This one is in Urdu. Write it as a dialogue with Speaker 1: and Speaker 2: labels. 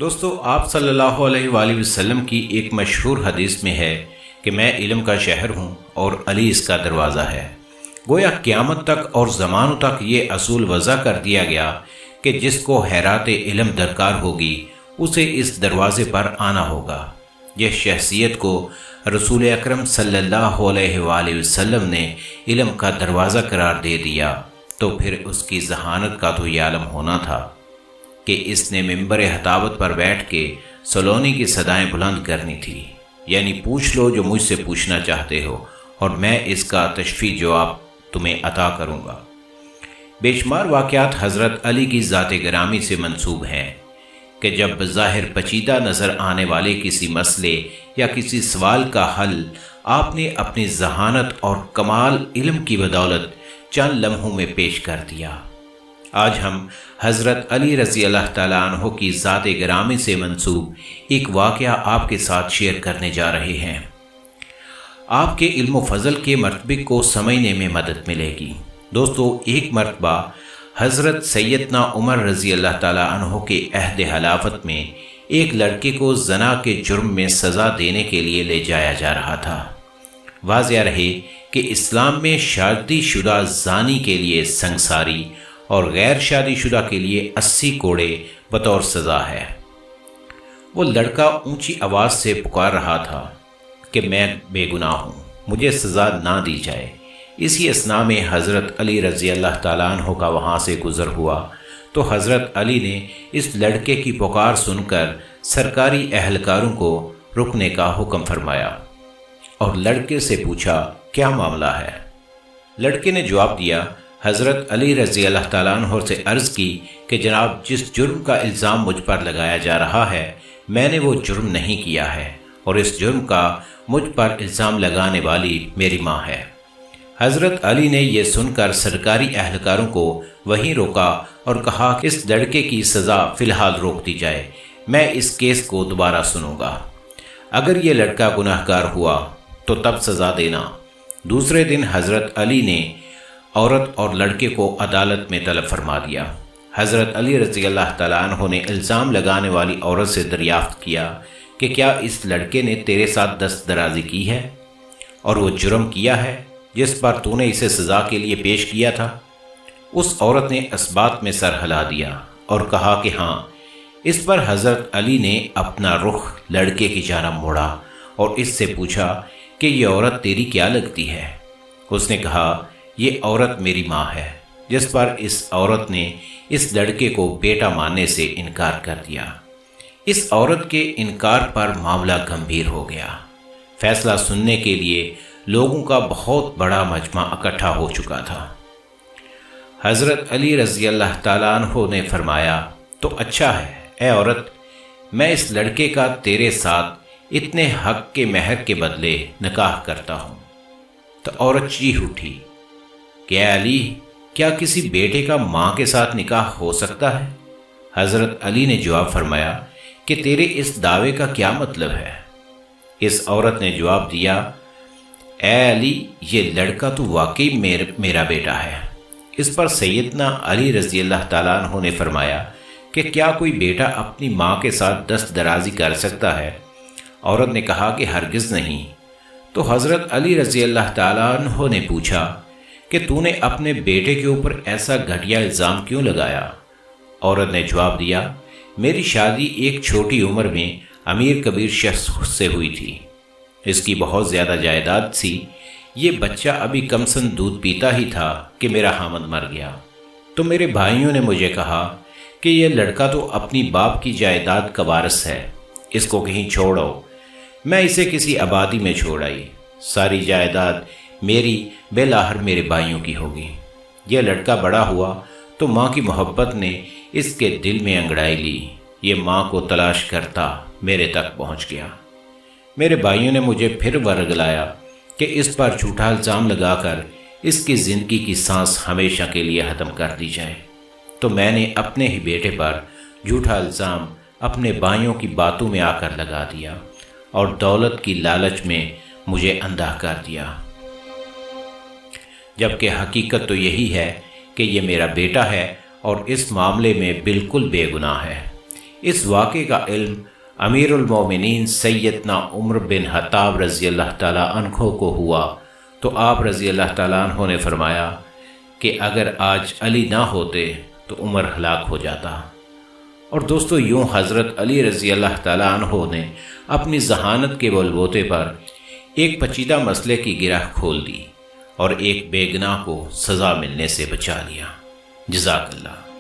Speaker 1: دوستو، آپ صلی اللہ علیہ وآلہ وسلم کی ایک مشہور حدیث میں ہے کہ میں علم کا شہر ہوں اور علی اس کا دروازہ ہے۔ گویا قیامت تک اور زمانوں تک یہ اصول وضع کر دیا گیا کہ جس کو حیرات علم درکار ہوگی اسے اس دروازے پر آنا ہوگا۔ یہ شخصیت کو رسول اکرم صلی اللہ علیہ وآلہ وسلم نے علم کا دروازہ قرار دے دیا تو پھر اس کی ذہانت کا تو یہ عالم ہونا تھا کہ اس نے ممبر خطابت پر بیٹھ کے سلونی کی صدائیں بلند کرنی تھی، یعنی پوچھ لو جو مجھ سے پوچھنا چاہتے ہو اور میں اس کا تشفی جواب تمہیں عطا کروں گا۔ بے شمار واقعات حضرت علی کی ذات گرامی سے منسوب ہیں کہ جب بظاہر پیچیدہ نظر آنے والے کسی مسئلے یا کسی سوال کا حل آپ نے اپنی ذہانت اور کمال علم کی بدولت چند لمحوں میں پیش کر دیا۔ آج ہم حضرت علی رضی اللہ تعالیٰ عنہ کی ذات گرامی سے منسوب ایک واقعہ آپ کے ساتھ شیئر کرنے جا رہے ہیں۔ آپ کے علم و فضل کے مرتبے کو سمجھنے میں مدد ملے گی۔ دوستو، ایک مرتبہ حضرت سیدنا عمر رضی اللہ تعالیٰ عنہ کے عہد خلافت میں ایک لڑکے کو زنا کے جرم میں سزا دینے کے لیے لے جایا جا رہا تھا۔ واضح رہے کہ اسلام میں شادی شدہ زانی کے لیے سنگساری اور غیر شادی شدہ کے لیے 80 کوڑے بطور سزا ہے۔ وہ لڑکا اونچی آواز سے پکار رہا تھا کہ میں بے گناہ ہوں، مجھے سزا نہ دی جائے۔ اسی اثناء میں حضرت علی رضی اللہ تعالیٰ عنہ کا وہاں سے گزر ہوا تو حضرت علی نے اس لڑکے کی پکار سن کر سرکاری اہلکاروں کو رکنے کا حکم فرمایا اور لڑکے سے پوچھا کیا معاملہ ہے۔ لڑکے نے جواب دیا، حضرت علی رضی اللہ تعالیٰ عنہ سے عرض کی کہ جناب، جس جرم کا الزام مجھ پر لگایا جا رہا ہے میں نے وہ جرم نہیں کیا ہے اور اس جرم کا مجھ پر الزام لگانے والی میری ماں ہے۔ حضرت علی نے یہ سن کر سرکاری اہلکاروں کو وہیں روکا اور کہا کہ اس لڑکے کی سزا فی الحال روک دی جائے، میں اس کیس کو دوبارہ سنوں گا۔ اگر یہ لڑکا گناہ گار ہوا تو تب سزا دینا۔ دوسرے دن حضرت علی نے عورت اور لڑکے کو عدالت میں طلب فرما دیا۔ حضرت علی رضی اللہ تعالیٰ عنہ نے الزام لگانے والی عورت سے دریافت کیا کہ کیا اس لڑکے نے تیرے ساتھ دست درازی کی ہے اور وہ جرم کیا ہے جس پر تو نے اسے سزا کے لیے پیش کیا تھا؟ اس عورت نے اثبات میں سر ہلا دیا اور کہا کہ ہاں۔ اس پر حضرت علی نے اپنا رخ لڑکے کی جانب موڑا اور اس سے پوچھا کہ یہ عورت تیری کیا لگتی ہے؟ اس نے کہا، یہ عورت میری ماں ہے، جس پر اس عورت نے اس لڑکے کو بیٹا ماننے سے انکار کر دیا۔ اس عورت کے انکار پر معاملہ گمبھیر ہو گیا۔ فیصلہ سننے کے لیے لوگوں کا بہت بڑا مجمع اکٹھا ہو چکا تھا۔ حضرت علی رضی اللہ تعالیٰ عنہ نے فرمایا، تو اچھا ہے اے عورت، میں اس لڑکے کا تیرے ساتھ اتنے حق کے مہر کے بدلے نکاح کرتا ہوں۔ تو عورت چیخ اٹھی کہ اے علی، کیا کسی بیٹے کا ماں کے ساتھ نکاح ہو سکتا ہے؟ حضرت علی نے جواب فرمایا کہ تیرے اس دعوے کا کیا مطلب ہے؟ اس عورت نے جواب دیا، اے علی، یہ لڑکا تو واقعی میرا بیٹا ہے۔ اس پر سیدنا علی رضی اللہ تعالیٰ عنہ نے فرمایا کہ کیا کوئی بیٹا اپنی ماں کے ساتھ دست درازی کر سکتا ہے؟ عورت نے کہا کہ ہرگز نہیں۔ تو حضرت علی رضی اللہ تعالیٰ عنہ نے پوچھا کہ تو نے اپنے بیٹے کے اوپر ایسا گھٹیا الزام کیوں لگایا؟ عورت نے جواب دیا، میری شادی ایک چھوٹی عمر میں امیر کبیر شخص سے ہوئی تھی، اس کی بہت زیادہ جائیداد تھی، یہ بچہ ابھی کم سن دودھ پیتا ہی تھا کہ میرا خامند مر گیا۔ تو میرے بھائیوں نے مجھے کہا کہ یہ لڑکا تو اپنی باپ کی جائیداد کا وارث ہے، اس کو کہیں چھوڑو۔ میں اسے کسی آبادی میں چھوڑ آئی، ساری جائیداد میری بالآخر میرے بھائیوں کی ہوگی۔ یہ لڑکا بڑا ہوا تو ماں کی محبت نے اس کے دل میں انگڑائی لی، یہ ماں کو تلاش کرتا میرے تک پہنچ گیا۔ میرے بھائیوں نے مجھے پھر ورگلایا کہ اس پر جھوٹا الزام لگا کر اس کی زندگی کی سانس ہمیشہ کے لیے ختم کر دی جائے، تو میں نے اپنے ہی بیٹے پر جھوٹا الزام اپنے بھائیوں کی باتوں میں آ کر لگا دیا اور دولت کی لالچ میں مجھے اندھا کر دیا، جبکہ حقیقت تو یہی ہے کہ یہ میرا بیٹا ہے اور اس معاملے میں بالکل بے گناہ ہے۔ اس واقعے کا علم امیر المومنین سیدنا عمر بن خطاب رضی اللہ تعالیٰ عنہ کو ہوا تو آپ رضی اللہ تعالیٰ عنہ نے فرمایا کہ اگر آج علی نہ ہوتے تو عمر ہلاک ہو جاتا۔ اور دوستو، یوں حضرت علی رضی اللہ تعالیٰ عنہ نے اپنی ذہانت کے بلبوتے پر ایک پیچیدہ مسئلے کی گرہ کھول دی اور ایک بے گناہ کو سزا ملنے سے بچا لیا۔ جزاک اللہ۔